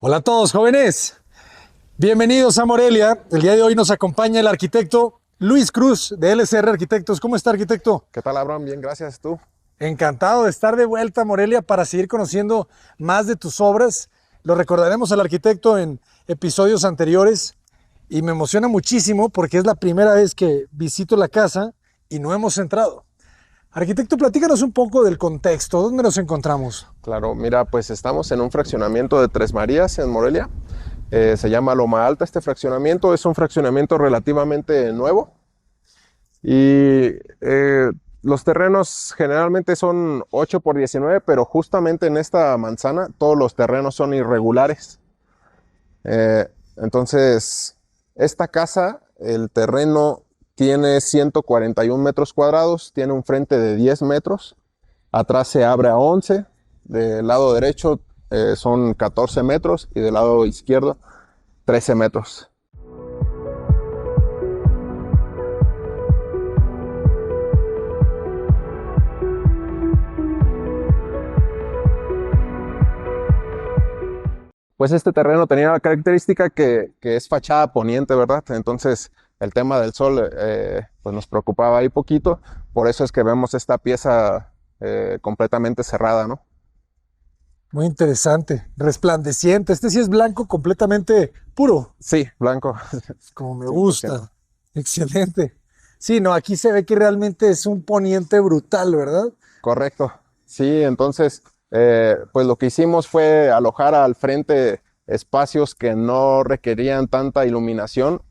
Hola a todos, jóvenes. Bienvenidos a Morelia. El día de hoy nos acompaña el arquitecto Luis Cruz de LCR Arquitectos. ¿Cómo está, arquitecto? ¿Qué tal, Abraham? Bien, gracias. ¿Tú? Encantado de estar de vuelta a Morelia para seguir conociendo más de tus obras. Lo recordaremos al arquitecto en episodios anteriores y me emociona muchísimo porque es la primera vez que visito la casa y no hemos entrado. Arquitecto, platícanos un poco del contexto. ¿Dónde nos encontramos? Claro, mira, pues estamos en un fraccionamiento de Tres Marías en Morelia. Se llama Loma Alta este fraccionamiento. Es un fraccionamiento relativamente nuevo y los terrenos generalmente son 8 por 19, pero justamente en esta manzana todos los terrenos son irregulares. Entonces, esta casa, el terreno tiene 141 metros cuadrados, tiene un frente de 10 metros, atrás se abre a 11, del lado derecho son 14 metros y del lado izquierdo 13 metros. Pues este terreno tenía la característica que es fachada poniente, ¿verdad? Entonces el tema del sol pues nos preocupaba ahí poquito, por eso es que vemos esta pieza completamente cerrada, ¿no? Muy interesante, resplandeciente. Este sí es blanco completamente puro, Sí, blanco. como me 100%. gusta. Excelente. Sí, no, aquí se ve que realmente es un poniente brutal, ¿verdad? Correcto. Sí, entonces, pues lo que hicimos fue alojar al frente espacios que no requerían tanta iluminación,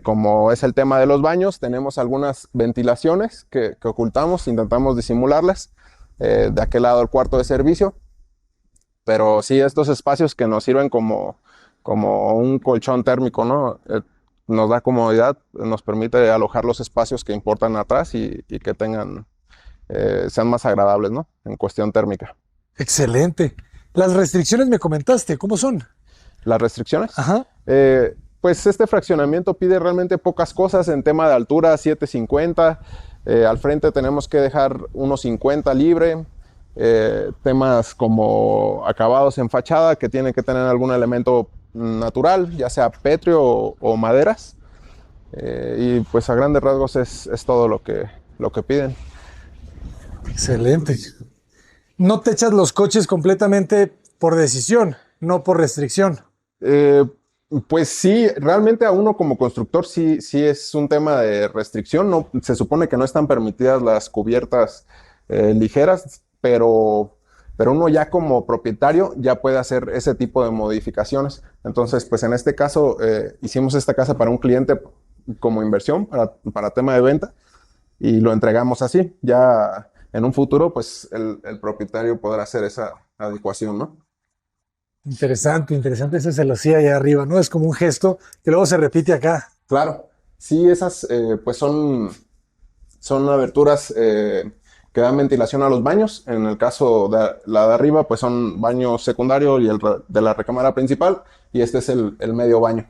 como es el tema de los baños. Tenemos algunas ventilaciones que ocultamos, intentamos disimularlas. De aquel lado el cuarto de servicio. Pero sí, estos espacios que nos sirven como un colchón térmico, ¿no? Nos da comodidad, nos permite alojar los espacios que importan atrás y que sean más agradables, ¿no? En cuestión térmica. Excelente. Las restricciones me comentaste, ¿cómo son? Las restricciones, Ajá. pues este fraccionamiento pide realmente pocas cosas en tema de altura, 750. Al frente tenemos que dejar 1.50 libre. Temas como acabados en fachada que tienen que tener algún elemento natural, ya sea pétreo o maderas. Y pues a grandes rasgos es todo lo que piden. Excelente. No te echas los coches completamente por decisión, no por restricción. Eh, pues sí, realmente a uno como constructor sí es un tema de restricción. No, se supone que no están permitidas las cubiertas ligeras, pero uno ya como propietario ya puede hacer ese tipo de modificaciones. Entonces, pues en este caso hicimos esta casa para un cliente como inversión, para tema de venta, y lo entregamos así. Ya en un futuro, pues el propietario podrá hacer esa adecuación, ¿no? Interesante, interesante esa celosía allá arriba, ¿no? Es como un gesto que luego se repite acá. Claro, sí, esas pues son aberturas que dan ventilación a los baños. En el caso de la de arriba, pues son baño secundario y de la recámara principal, y este es el medio baño.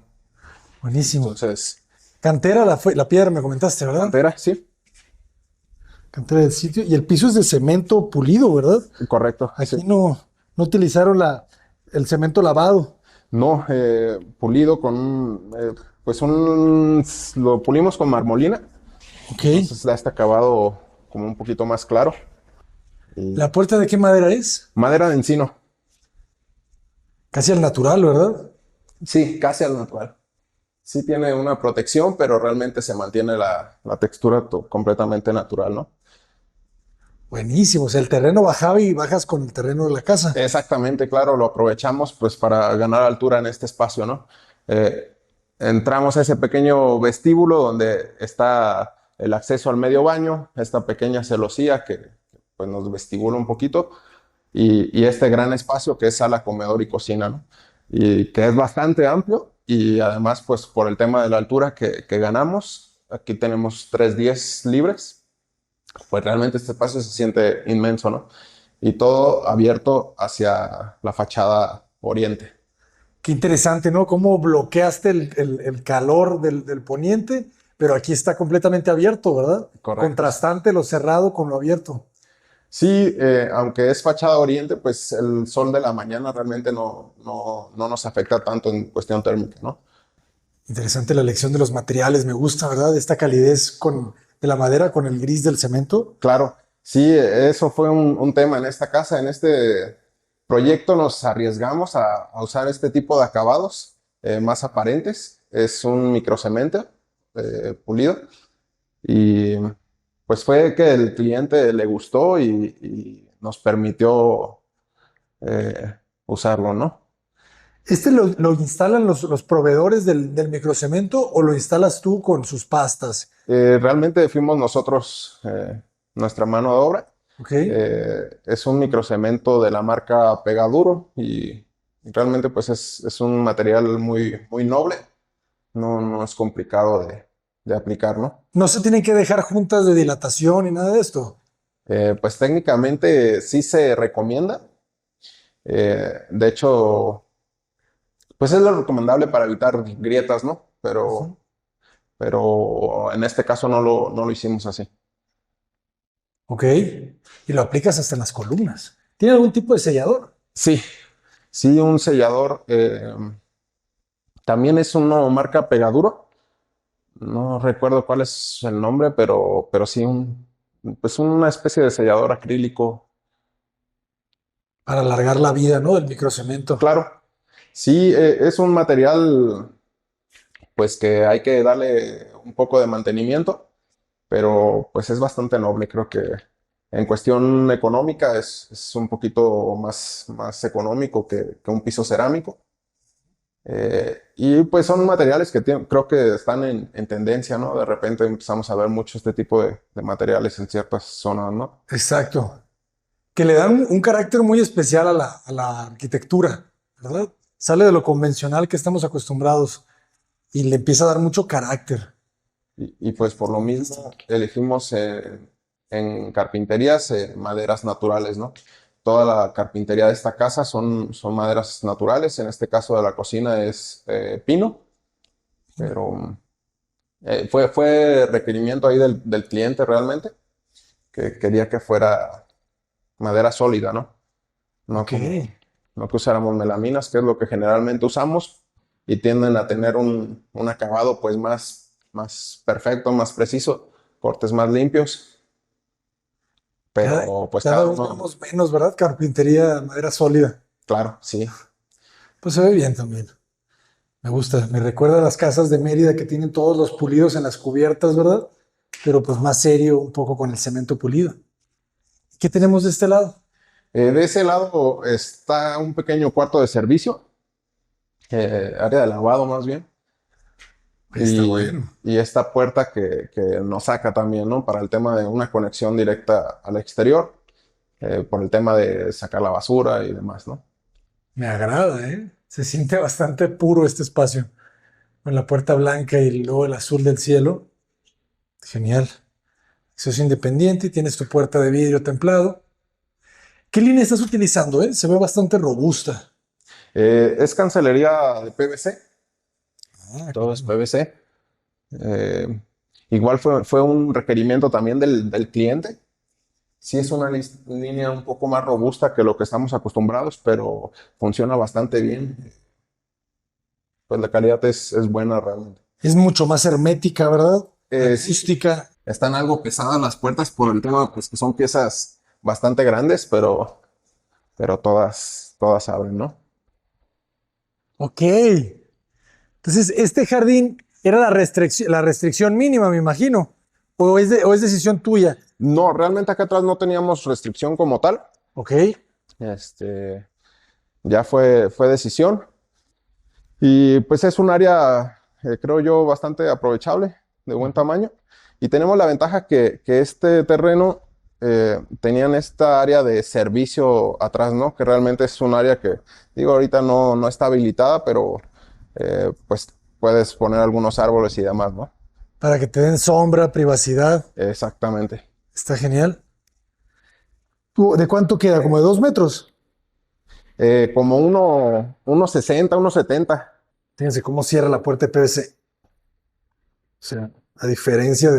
Buenísimo. Entonces, Cantera, la piedra me comentaste, ¿verdad? cantera, sí, Cantera del sitio. Y el piso es de cemento pulido, ¿verdad? correcto, sí. Aquí no utilizaron el cemento lavado. No, pulido pues lo pulimos con marmolina, Ok. entonces da este acabado como un poquito más claro. Y ¿La puerta de qué madera es? madera de encino, Casi al natural, ¿verdad? sí, casi al natural. Sí tiene una protección, pero realmente se mantiene la textura completamente natural, ¿no? Buenísimo. O sea, el terreno bajaba y bajas con el terreno de la casa. Exactamente, claro, lo aprovechamos pues para ganar altura en este espacio, ¿no? Eh, Entramos a ese pequeño vestíbulo donde está el acceso al medio baño, esta pequeña celosía que pues nos vestibula un poquito, y este gran espacio que es sala, comedor y cocina, ¿no? Y que es bastante amplio, y además pues por el tema de la altura que ganamos, aquí tenemos 310 libres, pues realmente este espacio se siente inmenso, ¿no? Y todo abierto hacia la fachada oriente. Qué interesante, ¿no? Cómo bloqueaste el calor del poniente, pero aquí está completamente abierto, ¿verdad? Correcto. Contrastante lo cerrado con lo abierto. Sí, aunque es fachada oriente, pues el sol de la mañana realmente no nos afecta tanto en cuestión térmica, ¿no? Interesante la elección de los materiales, me gusta, ¿verdad? Esta calidez de la madera con el gris del cemento. Claro, sí, eso fue un tema en esta casa. En este proyecto nos arriesgamos a usar este tipo de acabados más aparentes. Es un microcemento pulido y pues fue que el cliente le gustó y nos permitió usarlo, ¿no? ¿Este lo instalan los proveedores del microcemento o lo instalas tú con sus pastas? Realmente fuimos nosotros nuestra mano de obra. ¿Ok? Es un microcemento de la marca Pegaduro y realmente pues es un material muy noble. No es complicado de aplicar, ¿no? No se tienen que dejar juntas de dilatación ni nada de esto. Pues técnicamente sí se recomienda. De hecho, pues es lo recomendable para evitar grietas, ¿no? Ujú. Pero en este caso no lo hicimos así. ¿Ok? Y lo aplicas hasta en las columnas. ¿Tiene algún tipo de sellador? Sí, sí, un sellador. También es una marca Pegaduro. No recuerdo cuál es el nombre, pero sí pues una especie de sellador acrílico. Para alargar la vida, ¿no? Del microcemento. Claro, sí, es un material pues que hay que darle un poco de mantenimiento, pero pues es bastante noble. Creo que en cuestión económica es un poquito más económico que un piso cerámico. Y pues son materiales que creo que están en tendencia, ¿no? De repente empezamos a ver mucho este tipo de materiales en ciertas zonas, ¿no? Exacto. Que le dan un carácter muy especial a la arquitectura, ¿verdad? Sale de lo convencional que estamos acostumbrados y le empieza a dar mucho carácter. Y pues por lo mismo elegimos en carpinterías maderas naturales, ¿no? Toda la carpintería de esta casa son maderas naturales. En este caso de la cocina es pino, pero fue requerimiento ahí del cliente realmente, que quería que fuera madera sólida, ¿no? No Ok. como, no que usáramos melaminas, que es lo que generalmente usamos, y tienden a tener un acabado pues más perfecto, más preciso, cortes más limpios, Cada, pero pues cada cada vez uno, vemos menos, ¿verdad? Carpintería, madera sólida. claro, sí, Pues se ve bien también. Me gusta. Me recuerda a las casas de Mérida que tienen todos los pulidos en las cubiertas, ¿verdad? Pero pues más serio, un poco con el cemento pulido. ¿Qué tenemos de este lado? De ese lado está un pequeño cuarto de servicio, área de lavado más bien, Está y, bueno. y esta puerta que nos saca también, ¿no? Para el tema de una conexión directa al exterior, por el tema de sacar la basura y demás, ¿no? Me agrada, ¿eh? Se siente bastante puro este espacio. Con la puerta blanca y luego el azul del cielo. Genial. Eso es independiente y tienes tu puerta de vidrio templado. ¿Qué línea estás utilizando, eh? Se ve bastante robusta. Es cancelería de PVC, Ah, todo es PVC. Eh, Igual fue un requerimiento también del cliente. Sí es una línea un poco más robusta que lo que estamos acostumbrados, pero funciona bastante bien. Pues la calidad es buena realmente. es mucho más hermética, ¿verdad? Sí, Acústica. están algo pesadas las puertas por el tema, pues que son piezas bastante grandes, pero todas abren, ¿no? Ok. Entonces, este jardín era la restricción mínima, me imagino. O es decisión tuya. No, realmente acá atrás no teníamos restricción como tal. Ok. Este, ya fue decisión. Y pues es un área, creo yo, bastante aprovechable, de buen tamaño. Y tenemos la ventaja que este terreno tenían esta área de servicio atrás, ¿no? Que realmente es un área que, digo, ahorita no está habilitada, pero pues puedes poner algunos árboles y demás, ¿no? Para que te den sombra, privacidad. Exactamente. Está genial. ¿De cuánto queda? ¿Como de 2 metros? Como unos 60, unos 70. Fíjense cómo cierra la puerta de PVC. O sea, a diferencia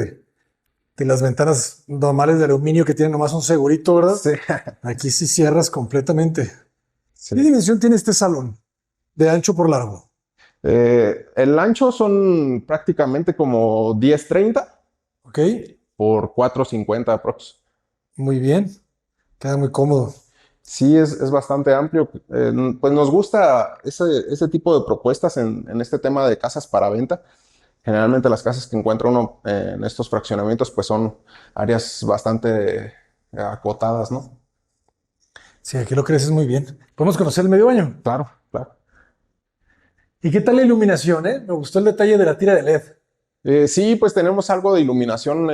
de las ventanas normales de aluminio que tienen nomás un segurito, ¿verdad? Sí. Aquí sí cierras completamente. Sí. ¿Qué dimensión tiene este salón? De ancho por largo. El ancho son prácticamente como 10-30 ¿Ok? por 450 aprox. Muy bien. Queda muy cómodo. Sí, es bastante amplio. Pues nos gusta ese tipo de propuestas en este tema de casas para venta. Generalmente las casas que encuentra uno en estos fraccionamientos pues son áreas bastante acotadas, ¿no? Sí, aquí lo creces muy bien. ¿Podemos conocer el medio baño? Claro, claro. ¿Y qué tal la iluminación, eh? Me gustó el detalle de la tira de LED. Sí, pues tenemos algo de iluminación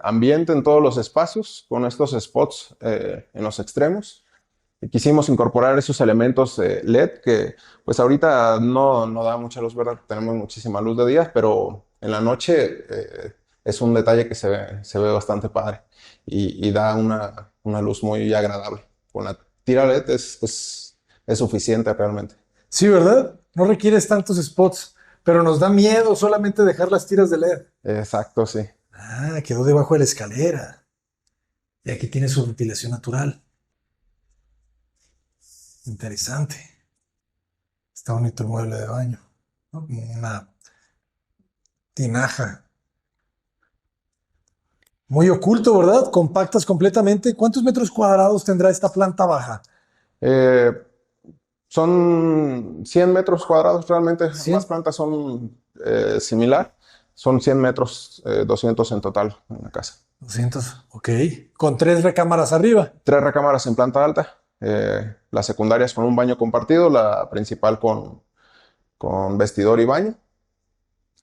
ambiente en todos los espacios con estos spots en los extremos. Y quisimos incorporar esos elementos LED que pues ahorita no da mucha luz, ¿verdad? Tenemos muchísima luz de día, pero en la noche es un detalle que se ve bastante padre y da una luz muy agradable. Con la tira LED es suficiente realmente. Sí, ¿verdad? No requieres tantos spots, pero nos da miedo solamente dejar las tiras de LED. Exacto, sí. Ah, quedó debajo de la escalera. Y aquí tiene su ventilación natural. Interesante. Está bonito el mueble de baño, ¿no? Como una tinaja. Muy oculto, ¿verdad? Compactas completamente. ¿Cuántos metros cuadrados tendrá esta planta baja? Eh, Son 100 metros cuadrados realmente. Ambas 100, plantas son similar. Son 100 metros, 200 en total en la casa. 200, ok. Con 3 recámaras arriba. 3 recámaras en planta alta. Las secundarias con un baño compartido, la principal con vestidor y baño.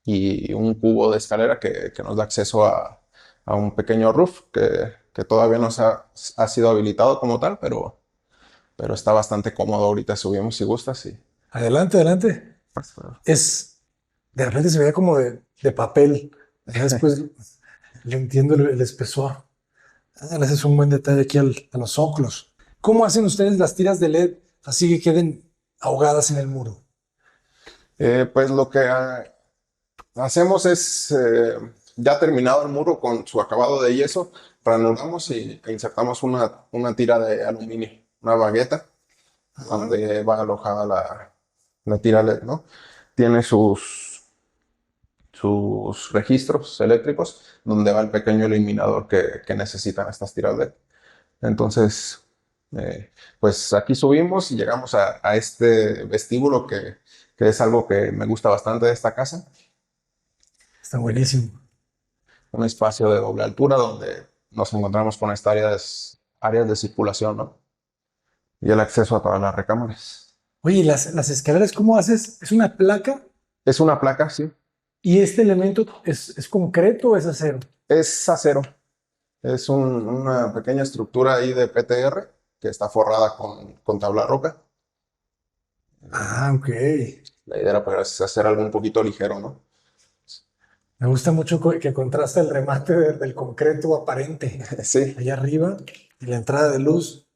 Y un cubo de escalera que nos da acceso a un pequeño roof que todavía no ha sido habilitado como tal, pero está bastante cómodo. Ahorita subimos si gustas. Y, Adelante, adelante. Es, de repente se veía como de papel. Ya después le entiendo el espesor. Ah, ese es un buen detalle aquí a los óculos. ¿Cómo hacen ustedes las tiras de LED así que queden ahogadas en el muro? pues lo que hacemos es, ya terminado el muro con su acabado de yeso, ranuramos e insertamos una tira de aluminio, una bagueta, donde va alojada la tira LED, ¿no? Tiene sus registros eléctricos, donde va el pequeño eliminador que necesitan estas tiras LED. Entonces, pues aquí subimos y llegamos a este vestíbulo que es algo que me gusta bastante de esta casa. Está buenísimo. Un espacio de doble altura donde nos encontramos con estas áreas de circulación, ¿no? Y el acceso a todas las recámaras. Oye, ¿y las escaleras cómo haces? ¿Es una placa? Es una placa, sí. ¿Y este elemento es concreto o es acero? Es acero. Es una pequeña estructura ahí de PTR que está forrada con tabla roca. Ah, ok. La idea era pues, hacer algo un poquito ligero, ¿no? Me gusta mucho que contrasta el remate del concreto aparente Sí, allá arriba y la entrada de luz.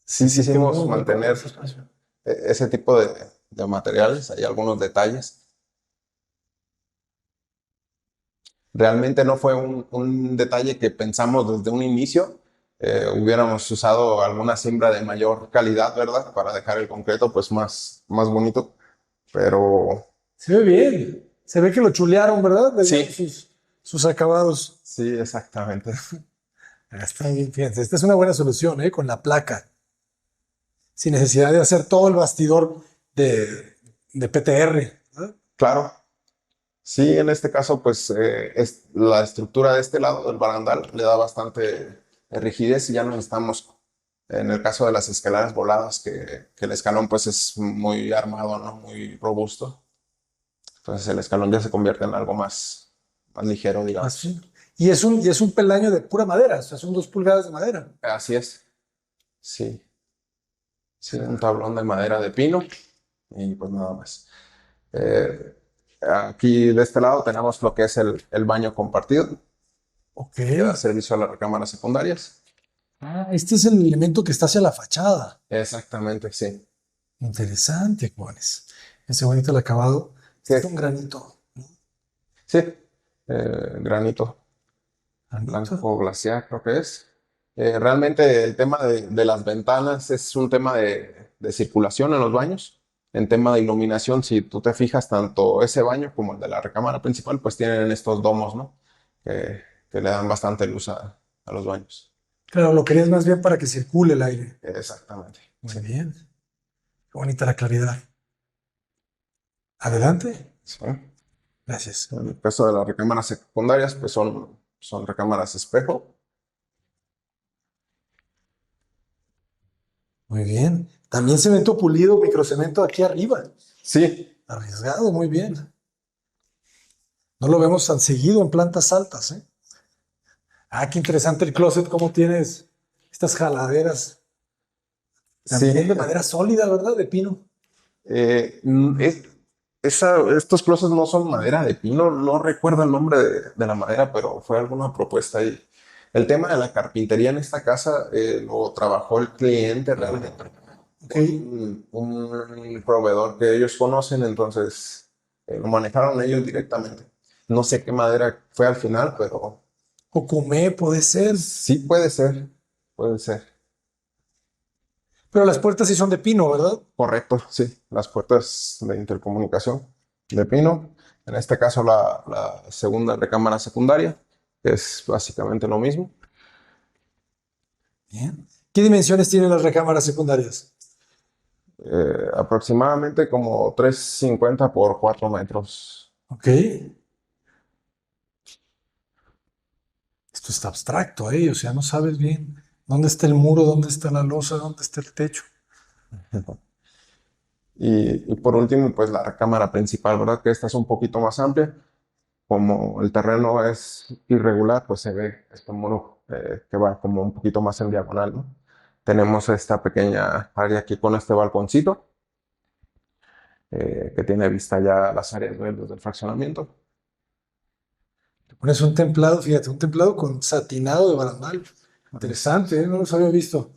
Se sí siente quisimos muy cómodo mantener ese espacio. ese tipo de materiales. Hay algunos detalles. Realmente no fue un detalle que pensamos desde un inicio. Hubiéramos usado alguna siembra de mayor calidad, ¿verdad? Para dejar el concreto pues más bonito. Pero Se ve bien. Se ve que lo chulearon, ¿verdad? Le dieron sí, sus acabados. sí, exactamente. Está bien, fíjense. Esta es una buena solución, ¿eh? Con la placa. Sin necesidad de hacer todo el bastidor de PTR. ¿Verdad? Claro, sí, en este caso pues es la estructura de este lado del barandal le da bastante rigidez y ya no necesitamos, en el caso de las escaleras voladas, que el escalón pues es muy armado, ¿no? Muy robusto. Entonces el escalón ya se convierte en algo más ligero, Así. digamos. Y es un peldaño de pura madera. O sea, son 2 pulgadas de madera. Así es. Sí, sí, un tablón de madera de pino y pues nada más. Eh, Aquí de este lado tenemos lo que es el baño compartido, Ok. que da servicio a las recámaras secundarias. Ah, este es el elemento que está hacia la fachada. Exactamente, sí. Interesante, Juanes. Ese bonito el acabado. Sí, Este es un granito. sí, granito. blanco glaciar creo que es. Realmente el tema de las ventanas es un tema de circulación en los baños. En tema de iluminación, si tú te fijas, tanto ese baño como el de la recámara principal, pues tienen estos domos, ¿no? Que le dan bastante luz a los baños. Claro, lo querías más bien para que circule el aire. Exactamente. Muy bien. Qué bonita la claridad. Adelante. Sí. Gracias. En el caso de las recámaras secundarias, pues son recámaras espejo. Muy bien. También cemento pulido, microcemento aquí arriba. Sí, Arriesgado, muy bien. No lo vemos tan seguido en plantas altas, ¿eh? Ah, qué interesante el closet, cómo tienes estas jaladeras. sí. También de madera sólida, ¿verdad? De pino. Eh, mm, es- estos closets no son madera de pino, no recuerdo el nombre de la madera, pero fue alguna propuesta ahí. El tema de la carpintería en esta casa lo trabajó el cliente realmente. Ok. Un proveedor que ellos conocen, entonces lo manejaron ellos directamente. No sé qué madera fue al final, pero Ocumé puede ser. sí puede ser, puede ser. Pero las puertas sí son de pino, ¿verdad? Correcto, sí. Las puertas de intercomunicación de pino. En este caso la segunda recámara secundaria, que es básicamente lo mismo. Bien. ¿Qué dimensiones tienen las recámaras secundarias? Aproximadamente como 3,50 por 4 metros. Ok. Esto está abstracto, ¿eh? O sea, no sabes bien dónde está el muro, dónde está la losa, dónde está el techo. Y por último, pues la recámara principal, ¿verdad? Que esta es un poquito más amplia. Como el terreno es irregular, pues se ve este muro que va como un poquito más en diagonal, ¿no? Tenemos esta pequeña área aquí con este balconcito que tiene vista ya a las áreas verdes del fraccionamiento. Te pones un templado, fíjate, un templado con satinado de barandal. Interesante, ¿eh? No los había visto.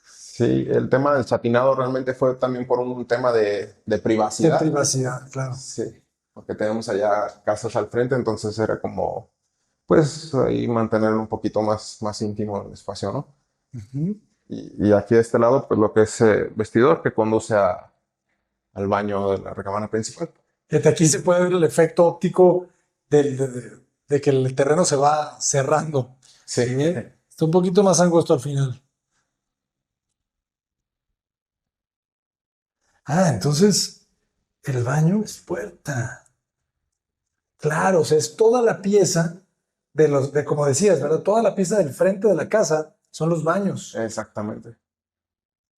Sí, el tema del satinado realmente fue también por un tema de De privacidad. privacidad, claro. Sí, porque tenemos allá casas al frente, entonces era como, pues ahí mantener un poquito más íntimo el espacio, ¿no? Ujú. Y aquí de este lado, pues lo que es vestidor que conduce al baño de la recámara principal. Fíjate, aquí se puede ver el efecto óptico de que el terreno se va cerrando. Sí, ¿Sí? Está un poquito más angosto al final. Ah, entonces el baño es puerta. Claro, o sea, es toda la pieza como decías, ¿verdad? Toda la pieza del frente de la casa son los baños. exactamente,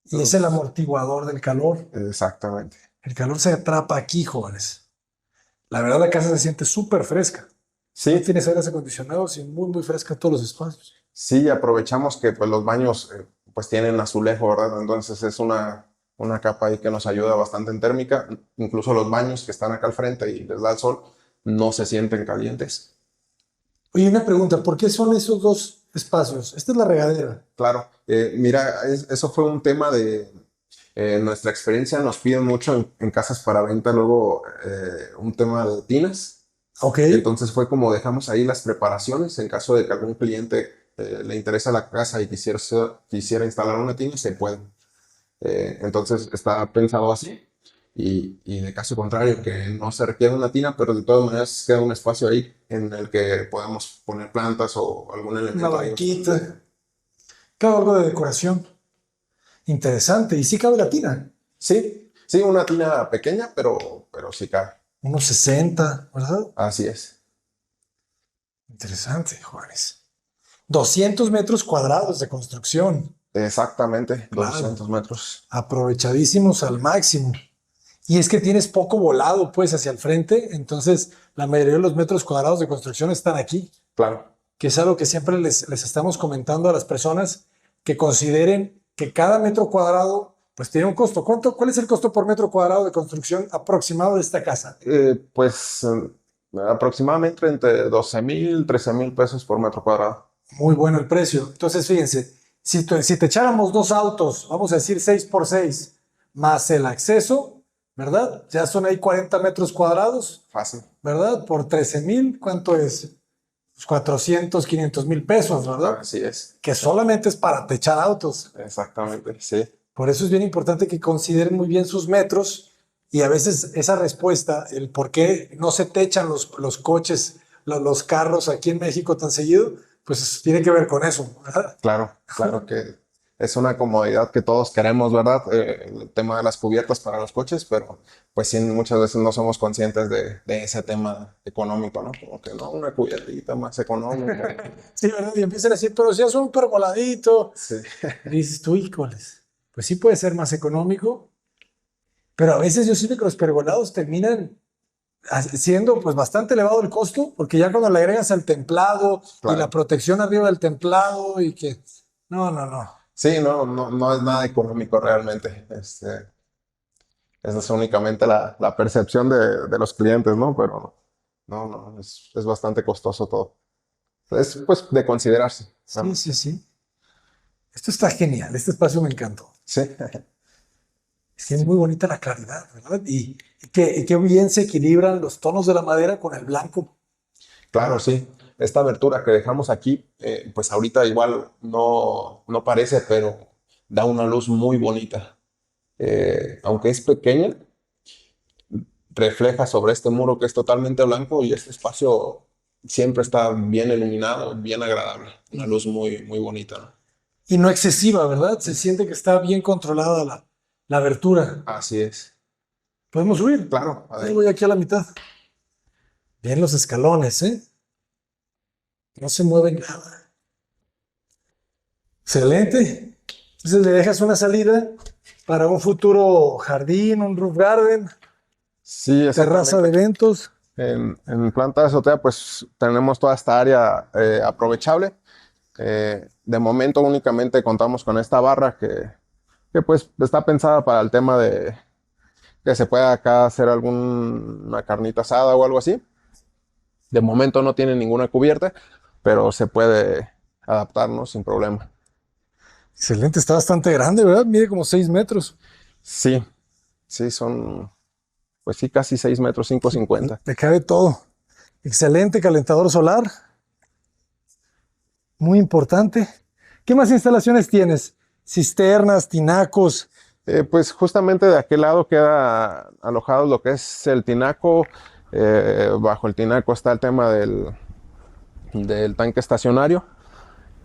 Y es el amortiguador del calor. exactamente. El calor se atrapa aquí, jóvenes. La verdad, la casa se siente súper fresca. No Sí, tienes aires acondicionados y muy, muy fresca todos los espacios. sí, aprovechamos que pues los baños pues tienen azulejo, ¿verdad? Entonces es una capa ahí que nos ayuda bastante en térmica. Incluso los baños que están acá al frente y les da el sol no se sienten calientes. Oye, una pregunta, ¿por qué son esos dos espacios? Esta es la regadera. Claro, mira, eso fue un tema de nuestra experiencia. Nos piden mucho en casas para venta luego un tema de tinas. Ok. Entonces fue como dejamos ahí las preparaciones en caso de que algún cliente le interesa la casa y quisiera instalar una tina, se puede. Entonces está pensado así. Y de caso contrario, que no se requiere una tina, pero de todas maneras queda un espacio ahí en el que podemos poner plantas o algún Una elemento ahí. banquita. Claro, algo de decoración. Interesante. ¿Y sí cabe la tina? Sí, sí, una tina pequeña, pero sí cabe. Unos 60, ¿verdad? Así es. Interesante, Juárez. 200 metros cuadrados de construcción. Exactamente, Claro. 200 metros. Aprovechadísimos al máximo. Y es que tienes poco volado, pues, hacia el frente. Entonces, la mayoría de los metros cuadrados de construcción están aquí, Claro. que es algo que siempre les estamos comentando a las personas que consideren que cada metro cuadrado pues tiene un costo. ¿Cuál es el costo por metro cuadrado de construcción aproximado de esta casa? Pues aproximadamente entre 12,000, 13,000 pesos por metro cuadrado. Muy bueno el precio. Entonces, fíjense, si te echáramos dos autos, vamos a decir 6 por 6 más el acceso, ¿verdad? Ya son ahí 40 metros cuadrados, Fácil. ¿verdad? Por 13,000, ¿cuánto es? 400, 500 mil pesos, ¿verdad? Así es. Que solamente es para techar autos. Exactamente, sí. Por eso es bien importante que consideren muy bien sus metros y a veces esa respuesta, el por qué no se techan los coches, los carros aquí en México tan seguido, pues tiene que ver con eso, ¿verdad? Claro, claro que es una comodidad que todos queremos, ¿verdad? El tema de las cubiertas para los coches, pero pues sí, muchas veces no somos conscientes de ese tema económico, ¿no? Como que no, una cubiertita más económica. Sí, ¿verdad? Y empiezan a decir, pero si es un pergoladito. Sí, Y dices tú, híjoles, pues sí puede ser más económico, pero a veces yo siento que los pergolados terminan siendo pues bastante elevado el costo, porque ya cuando le agregas al templado y la claro. protección arriba del templado y que... No, no, no. Sí, no es nada económico realmente. Esa es únicamente la percepción de los clientes, ¿no? Pero es bastante costoso todo. Es pues de considerarse. Sí, sí, sí. Esto está genial. Este espacio me encantó. Sí, Es que es muy bonita la claridad, ¿verdad? Y qué bien se equilibran los tonos de la madera con el blanco. claro, sí. Esta abertura que dejamos aquí, pues ahorita igual no parece, pero da una luz muy bonita. Aunque es pequeña, refleja sobre este muro que es totalmente blanco y este espacio siempre está bien iluminado, bien agradable. Una luz muy bonita, ¿no? Y no excesiva, ¿verdad? Se siente que está bien controlada la abertura. Así es. ¿Podemos subir? Claro, Ahí voy aquí a la mitad. Bien los escalones, ¿eh? No se mueven nada. Excelente. Entonces le dejas una salida para un futuro jardín, un roof garden, sí, terraza de exactamente. eventos. En planta de azotea, pues tenemos toda esta área aprovechable. De momento únicamente contamos con esta barra que pues está pensada para el tema de que se pueda acá hacer alguna carnita asada o algo así. De momento no tiene ninguna cubierta, pero se puede adaptarnos sin problema. Excelente, está bastante grande, ¿verdad? Mide como 6 metros. Sí, sí, son, pues sí, casi 6 metros, 5,50. Le cabe todo. Excelente calentador solar, muy importante. ¿Qué más instalaciones tienes? Cisternas, tinacos. Pues justamente de aquel lado queda alojado lo que es el tinaco. Bajo el tinaco está el tema del tanque estacionario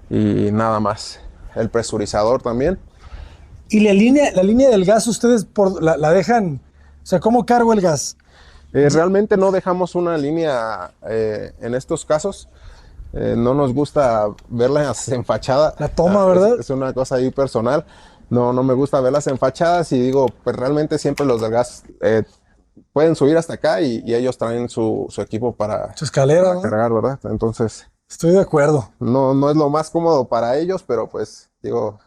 y nada más. El presurizador también. Y la línea del gas, ustedes la dejan. O sea, ¿cómo cargo el gas? Realmente no dejamos una línea en estos casos. No nos gusta verlas enfachadas. La toma, ¿verdad? Es una cosa ahí personal. No me gusta verlas enfachadas y digo, pues realmente siempre los del gas pueden subir hasta acá y ellos traen su equipo Su escalera, para ¿no? cargar, ¿verdad? Entonces, Estoy de acuerdo. no es lo más cómodo para ellos, pero pues digo,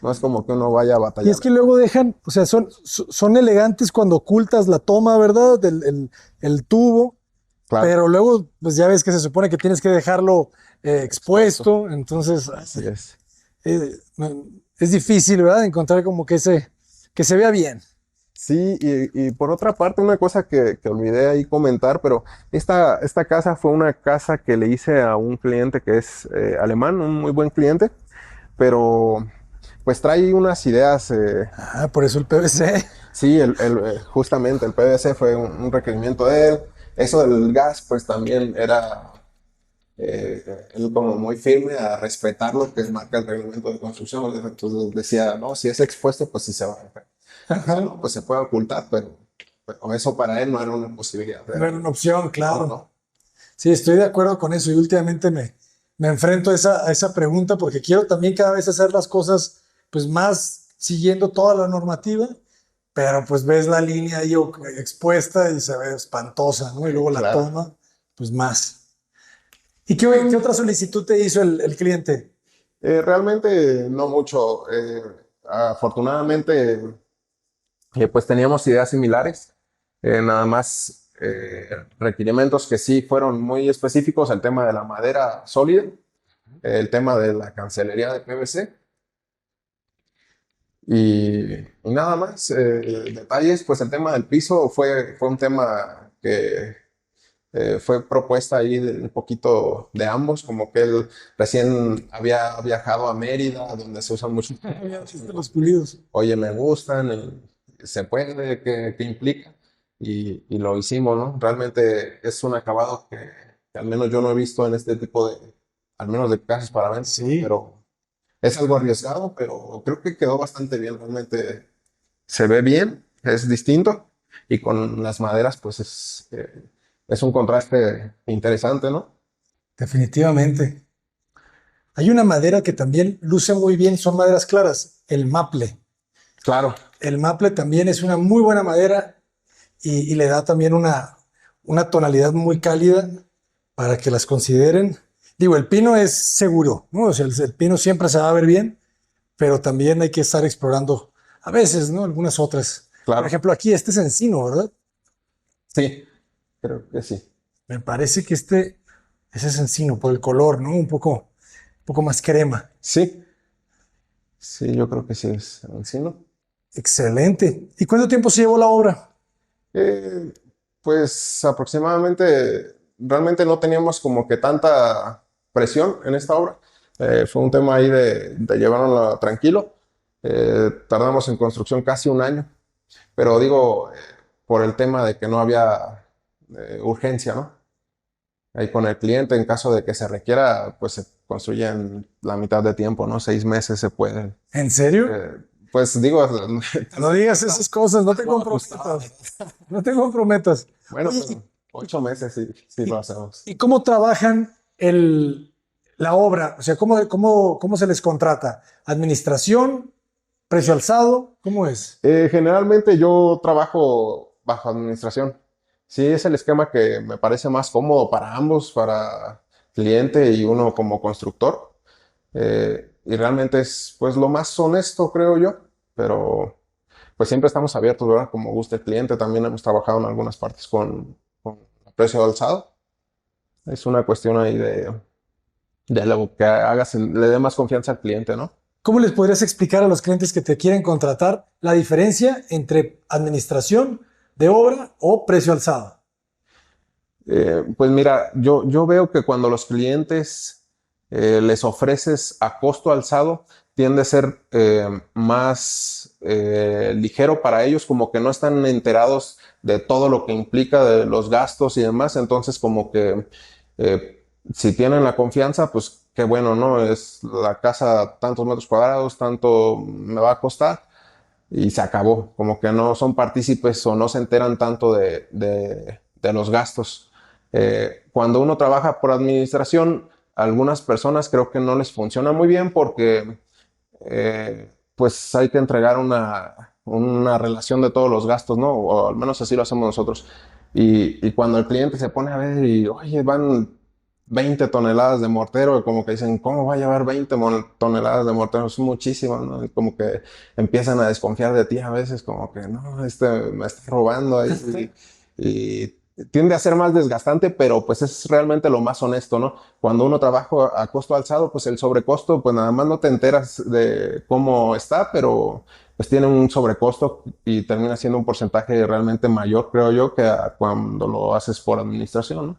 no es como que uno vaya a Y es batallar. que luego dejan, o sea, son elegantes cuando ocultas la toma, ¿verdad? El tubo, Claro, pero luego, pues ya ves que se supone que tienes que dejarlo expuesto. expuesto, entonces Así es. eh, es difícil, ¿verdad? Encontrar como que se vea bien. Sí, y por otra parte, una cosa que olvidé ahí comentar, pero esta casa fue una casa que le hice a un cliente que es alemán, un muy buen cliente, pero pues trae unas ideas, Ah, por eso el PVC. sí, justamente el PVC fue un requerimiento de él, eso del gas pues también era él como muy firme a respetar lo que marca el reglamento de construcción, entonces decía, no, si es expuesto pues sí se va a romper. Ajá. No, pues se puede ocultar, pero eso para él no era una posibilidad. No era una opción, No, claro. no. Sí, estoy de acuerdo con eso y últimamente me enfrento a esa pregunta porque quiero también cada vez hacer las cosas pues más siguiendo toda la normativa, pero pues ves la línea ahí expuesta y se ve espantosa, ¿no? Y luego la Claro. toma, pues más. ¿Y qué otra solicitud te hizo el cliente? Realmente no mucho. Afortunadamente, pues teníamos ideas similares. Nada más requerimientos que sí fueron muy específicos, el tema de la madera sólida, el tema de la cancelería de PVC y nada más. Detalles, pues el tema del piso fue un tema Fue propuesta ahí un poquito de ambos, como que él recién había viajado a Mérida, donde se usan mucho. Ya hiciste los pulidos. Oye, me gustan, se puede, ¿qué implica? Y lo hicimos, ¿no? Realmente es un acabado que al menos yo no he visto en este tipo al menos de casas para venta, ¿no? Sí, Pero es algo arriesgado, pero creo que quedó bastante bien. Realmente se ve bien, es distinto y con las maderas, pues es un contraste interesante, ¿no? definitivamente. Hay una madera que también luce muy bien, son maderas claras, el maple. Claro, El maple también es una muy buena madera y le da también una tonalidad muy cálida para que las consideren. Digo, el pino es seguro, ¿no? O sea, el pino siempre se va a ver bien, pero también hay que estar explorando a veces, ¿no? Algunas otras. Por claro. ejemplo, aquí este es encino, ¿verdad? Sí, creo que sí. Me parece que ese es encino por el color, ¿no? Un poco más crema. Sí, sí, yo creo que sí es encino. Excelente. ¿Y cuánto tiempo se llevó la obra? Eh, pues aproximadamente, realmente no teníamos como que tanta presión en esta obra. Fue un tema ahí de llevarlo tranquilo. Tardamos en construcción casi un año, pero digo, por el tema de que no había urgencia, ¿no? Ahí con el cliente, en caso de que se requiera, pues se construye en la mitad de tiempo, ¿no? 6 meses se puede. ¿En serio? Eh, pues digo, No digas esas cosas, no te no ajustado. comprometas. No te comprometas. Bueno, Oye, pero 8 meses sí, sí lo hacemos. ¿y cómo trabajan la obra? O sea, ¿cómo se les contrata? ¿Administración? ¿Precio alzado? ¿Cómo es? Generalmente yo trabajo bajo administración. Sí, es el esquema que me parece más cómodo para ambos, para cliente y uno como constructor. Y realmente es pues lo más honesto, creo yo. Pero pues siempre estamos abiertos, ¿verdad? Como gusta el cliente. También hemos trabajado en algunas partes con precio alzado. Es una cuestión ahí de lo que hagas, le dé más confianza al cliente, ¿no? ¿Cómo les podrías explicar a los clientes que te quieren contratar la diferencia entre administración de obra o precio alzado? Pues mira, yo veo que cuando los clientes les ofreces a costo alzado, tiende a ser más ligero para ellos, como que no están enterados de todo lo que implica de los gastos y demás, entonces como que si tienen la confianza, pues qué bueno, ¿no? Es la casa tantos metros cuadrados, tanto me va a costar y se acabó, como que no son partícipes o no se enteran tanto de los gastos. Cuando uno trabaja por administración, algunas personas creo que no les funciona muy bien porque pues hay que entregar una relación de todos los gastos, ¿no? O al menos así lo hacemos nosotros. Y cuando el cliente se pone a ver y, oye, van 20 toneladas de mortero, como que dicen, ¿cómo va a llevar 20 toneladas de mortero? Es muchísimo, ¿no? Y como que empiezan a desconfiar de ti a veces, como que, no, me está robando ahí. Y tiende a ser más desgastante, pero pues es realmente lo más honesto, ¿no? Cuando uno trabaja a costo alzado, pues el sobrecosto, pues nada más no te enteras de cómo está, pero pues tiene un sobrecosto y termina siendo un porcentaje realmente mayor, creo yo, que cuando lo haces por administración, ¿no?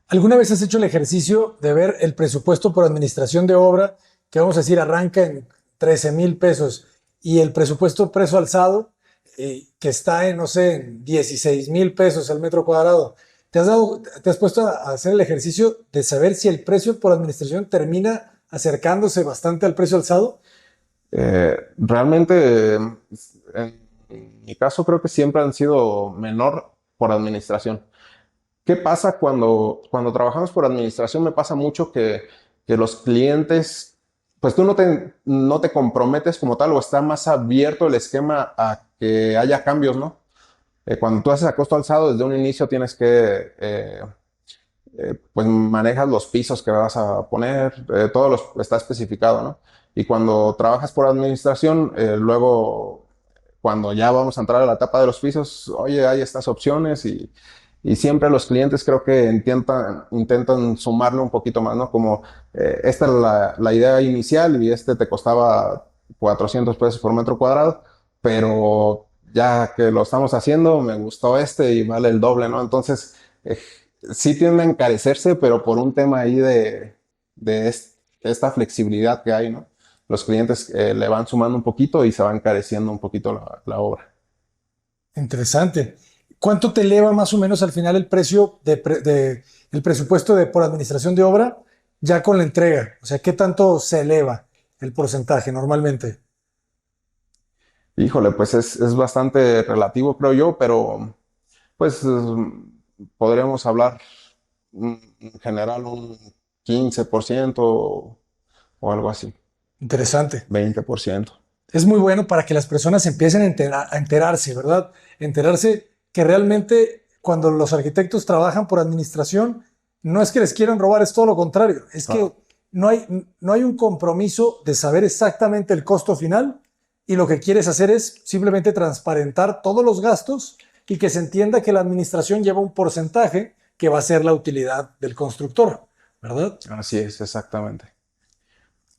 ¿Alguna vez has hecho el ejercicio de ver el presupuesto por administración de obra, que vamos a decir arranca en 13,000 pesos, y el presupuesto precio alzado, que está en, no sé, en 16,000 pesos el metro cuadrado? ¿Te has puesto a hacer el ejercicio de saber si el precio por administración termina acercándose bastante al precio alzado? Realmente, en mi caso, creo que siempre han sido menor por administración. ¿Qué pasa cuando trabajamos por administración? Me pasa mucho que los clientes, pues tú no te comprometes como tal o está más abierto el esquema a que haya cambios, ¿no? Cuando tú haces a costo alzado, desde un inicio tienes que, pues manejas los pisos que vas a poner, está especificado, ¿no? Y cuando trabajas por administración, luego, cuando ya vamos a entrar a la etapa de los pisos, oye, hay estas opciones y siempre los clientes creo que intentan sumarle un poquito más, ¿no? Como esta es la idea inicial y este te costaba 400 pesos por metro cuadrado, pero ya que lo estamos haciendo, me gustó este y vale el doble, ¿no? Entonces, sí tiende a encarecerse, pero por un tema ahí de esta flexibilidad que hay, ¿no? Los clientes le van sumando un poquito y se va encareciendo un poquito la obra. Interesante. ¿Cuánto te eleva más o menos al final el precio el presupuesto por administración de obra ya con la entrega? O sea, ¿qué tanto se eleva el porcentaje normalmente? Híjole, pues es bastante relativo, creo yo, pero pues podríamos hablar en general un 15% o algo así, Interesante. 20%. Es muy bueno para que las personas empiecen a enterarse, ¿verdad? Enterarse que realmente cuando los arquitectos trabajan por administración, no es que les quieran robar, es todo lo contrario. Es que Ah, no hay un compromiso de saber exactamente el costo final y lo que quieres hacer es simplemente transparentar todos los gastos y que se entienda que la administración lleva un porcentaje que va a ser la utilidad del constructor, ¿verdad? así es, exactamente.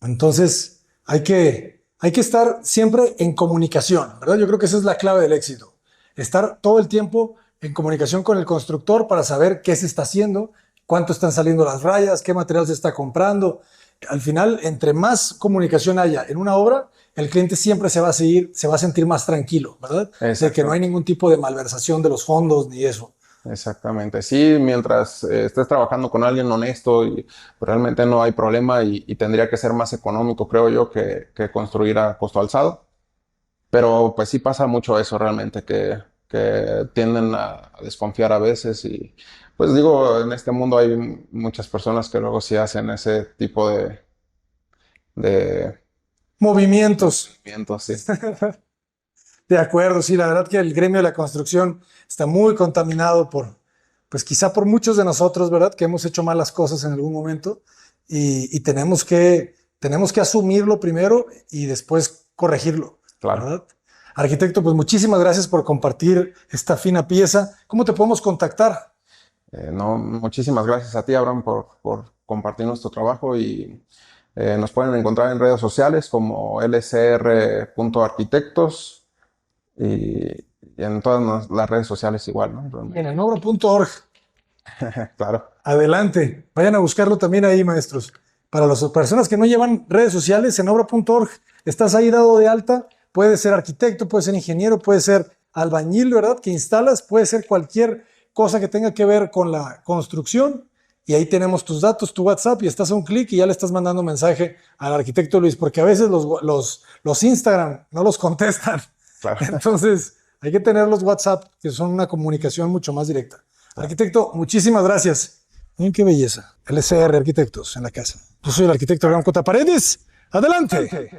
Entonces, hay que estar siempre en comunicación, ¿verdad? Yo creo que esa es la clave del éxito. Estar todo el tiempo en comunicación con el constructor para saber qué se está haciendo, cuánto están saliendo las rayas, qué material se está comprando. Al final, entre más comunicación haya en una obra, el cliente siempre se va a sentir más tranquilo, ¿verdad? De que no hay Exacto. ningún tipo de malversación de los fondos ni eso. Exactamente, sí, mientras estés trabajando con alguien honesto y pues, realmente no hay problema y tendría que ser más económico, creo yo, que construir a costo alzado. Pero pues sí pasa mucho eso realmente, que tienden a desconfiar a veces y pues digo, en este mundo hay muchas personas que luego sí hacen ese tipo de Movimientos. movimientos, sí. De acuerdo, sí, la verdad que el gremio de la construcción está muy contaminado pues quizá por muchos de nosotros, ¿verdad? Que hemos hecho malas cosas en algún momento y tenemos que asumirlo primero y después corregirlo, Claro. ¿verdad? Arquitecto, pues muchísimas gracias por compartir esta fina pieza. ¿Cómo te podemos contactar? No, muchísimas gracias a ti, Abraham, por compartir nuestro trabajo y nos pueden encontrar en redes sociales como lcr.arquitectos y en todas las redes sociales igual, ¿no? En enobra.org. Claro, Adelante, vayan a buscarlo también ahí, maestros. Para las personas que no llevan redes sociales, en obra.org, estás ahí dado de alta, puede ser arquitecto, puede ser ingeniero, puede ser albañil, ¿verdad? Que instalas, puede ser cualquier cosa que tenga que ver con la construcción. Y ahí tenemos tus datos, tu WhatsApp, y estás a un clic y ya le estás mandando mensaje al arquitecto Luis, porque a veces los Instagram no los contestan. claro. Entonces, hay que tener los WhatsApp, que son una comunicación mucho más directa. Arquitecto, muchísimas gracias. Miren qué belleza. LCR Arquitectos en la casa. Yo soy el arquitecto Abraham Cota Paredes. ¡Adelante!